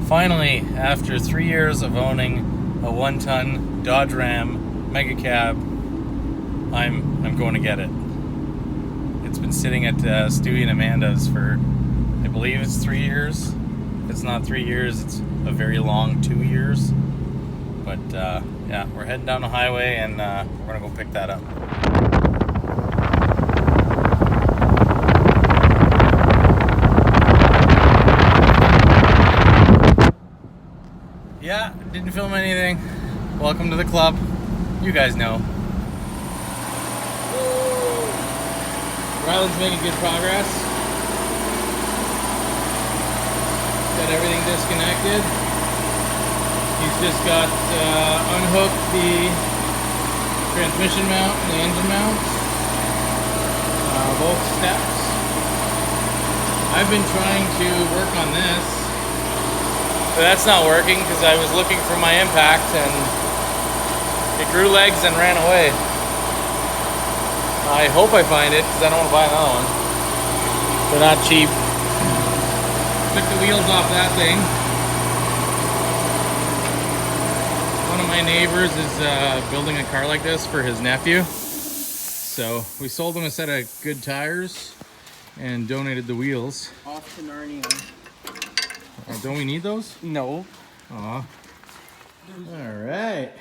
Finally, after 3 years of owning a 1-ton Dodge Ram Mega Cab, I'm going to get it. It's been sitting at Stewie and Amanda's for, I believe it's 3 years. If it's not 3 years, it's a very long 2 years. But yeah, we're heading down the highway and we're gonna go pick that up. Yeah, didn't film anything. Welcome to the club. You guys know. Ryland's making good progress. Got everything disconnected. He's just got unhooked the transmission mount and the engine mounts. Both steps. I've been trying to work on this. But that's not working because I was looking for my impact and it grew legs and ran away. I hope I find it because I don't want to buy another one. They're not cheap. Took the wheels off that thing. One of my neighbors is building a car like this for his nephew. So we sold him a set of good tires and donated the wheels. Off to Narnia. Don't we need those? No. Aw. Alright.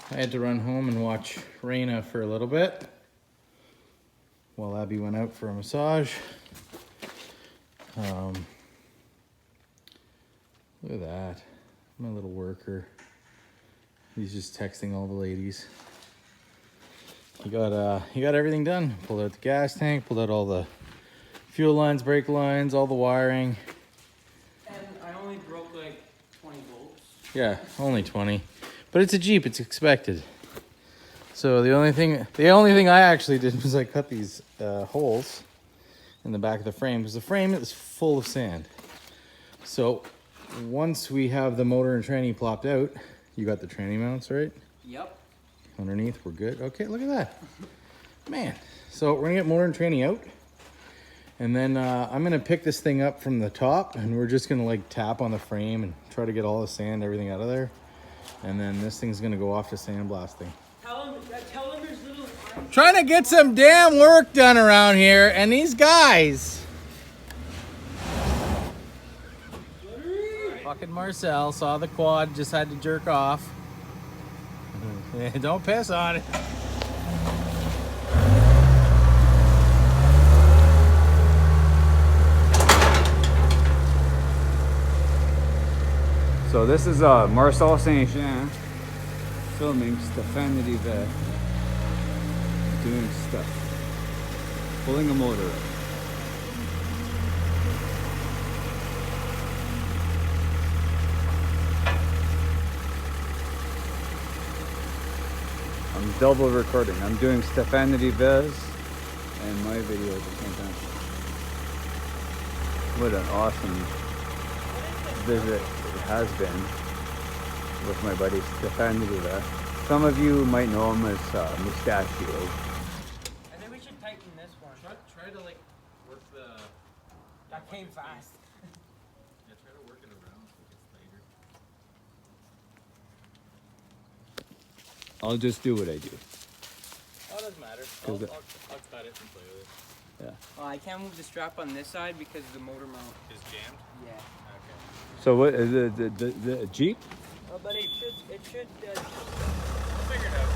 I had to run home and watch Raina for a little bit while Abby went out for a massage. Look at that. My little worker. He's just texting all the ladies. He got everything done. Pulled out the gas tank, pulled out all the fuel lines, brake lines, all the wiring. Broke like 20 bolts. Yeah, only 20. But it's a Jeep, it's expected. So the only thing I actually did was I cut these holes in the back of the frame because the frame is full of sand. So once we have the motor and tranny plopped out, you got the tranny mounts, right? Yep. Underneath, we're good. Okay, look at that. Man. So we're gonna get motor and tranny out. And then I'm gonna pick this thing up from the top and we're just gonna like tap on the frame and try to get all the sand, everything out of there. And then this thing's gonna go off to sandblasting. Tell him there's little... Trying to get some damn work done around here and these guys. Fucking Marcel saw the quad, just had to jerk off. Don't piss on it. So this is Marcel Saint-Jean filming Stéphane Rivet doing stuff, pulling a motor up. I'm double recording. I'm doing Stéphane Rivet's and my video at the same time. What an awesome visit it has been with my buddy Stéphane Rivet. Some of you might know him as Mustachio. I think we should tighten this one. Try to like work the... That came fast. Yeah, try to work it around so it gets tighter. I'll just do what I do. Oh, it doesn't matter. I'll cut it and play with it. Yeah. Well, I can't move the strap on this side because the motor mount. Is jammed? Yeah. Okay. So what the Jeep? Oh, but it should. We'll figure it out.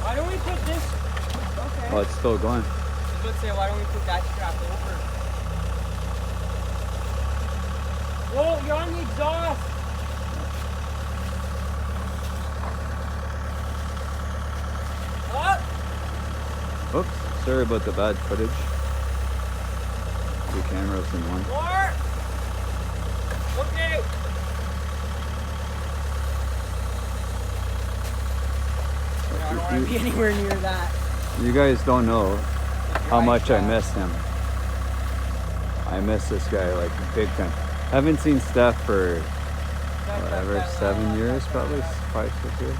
Why don't we put this? Okay. Oh, it's still going. I was about to say, why don't we put that strap over? Whoa, you're on the exhaust. What? Oops, sorry about the bad footage. Two cameras in one. More. Okay. I don't want to be anywhere near that. You guys don't know how much I miss him. I miss this guy like big time. I haven't seen Steph for whatever, 7 years, probably 5, 6 years.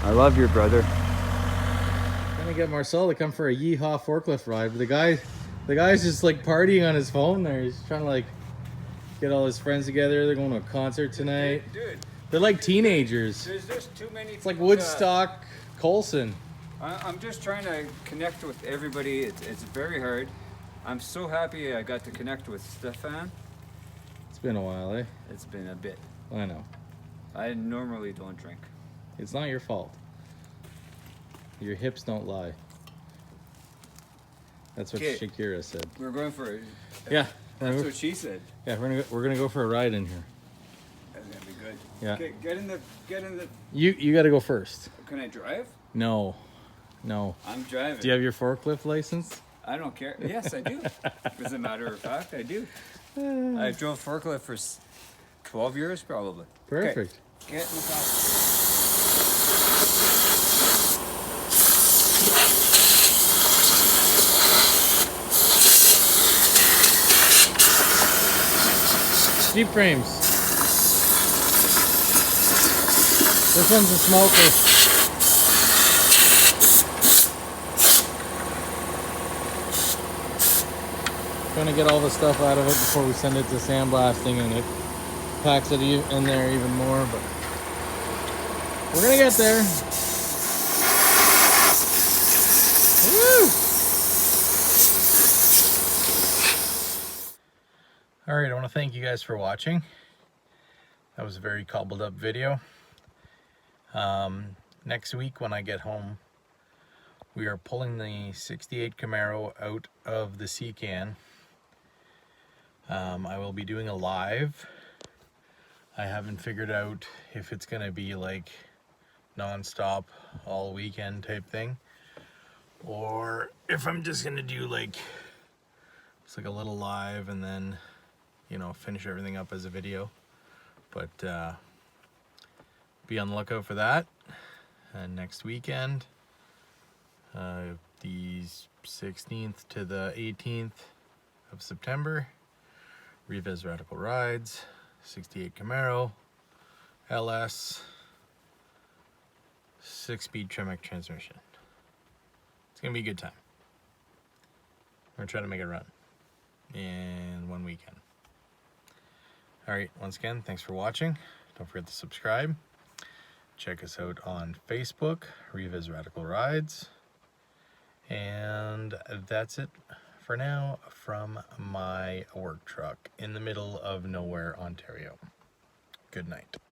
I love your brother. Trying to get Marcel to come for a yeehaw forklift ride, but the guy's just like partying on his phone there. He's trying to like get all his friends together. They're going to a concert tonight. Dude, They're like teenagers. there's just too many. It's like Woodstock, Colson. I'm just trying to connect with everybody. It's very hard. I'm so happy I got to connect with Stefan. It's been a while, eh? It's been a bit. I know. I normally don't drink. It's not your fault. Your hips don't lie. That's what 'Kay. Shakira said. We're going for. Yeah. That's we're, what she said. yeah, we're gonna go for a ride in here. That's gonna be good. Yeah. Okay, get in the. You got to go first. Can I drive? No. I'm driving. Do you have your forklift license? I don't care. Yes, I do. As a matter of fact, I do. I drove forklift for 12 years, probably. Perfect. Okay, get in the car. Jeep frames. This one's a smoker. Trying to get all the stuff out of it before we send it to sandblasting, and it packs it in there even more, but we're gonna get there. Woo! All right, I want to thank you guys for watching. That was a very cobbled up video. Next week when I get home, we are pulling the 68 Camaro out of the sea can. I will be doing a live. I haven't figured out if it's gonna be like non-stop all weekend type thing, or if I'm just gonna do like it's like a little live and then, you know, finish everything up as a video. But be on the lookout for that. And next weekend, the 16th to the 18th of September, Rivez Radical Rides, 68 Camaro, LS, 6-speed Tremec transmission. It's gonna be a good time. We're trying to make it run in one weekend. All right, once again, thanks for watching. Don't forget to subscribe. Check us out on Facebook, Rivez Radical Rides. And that's it for now from my work truck in the middle of nowhere, Ontario. Good night.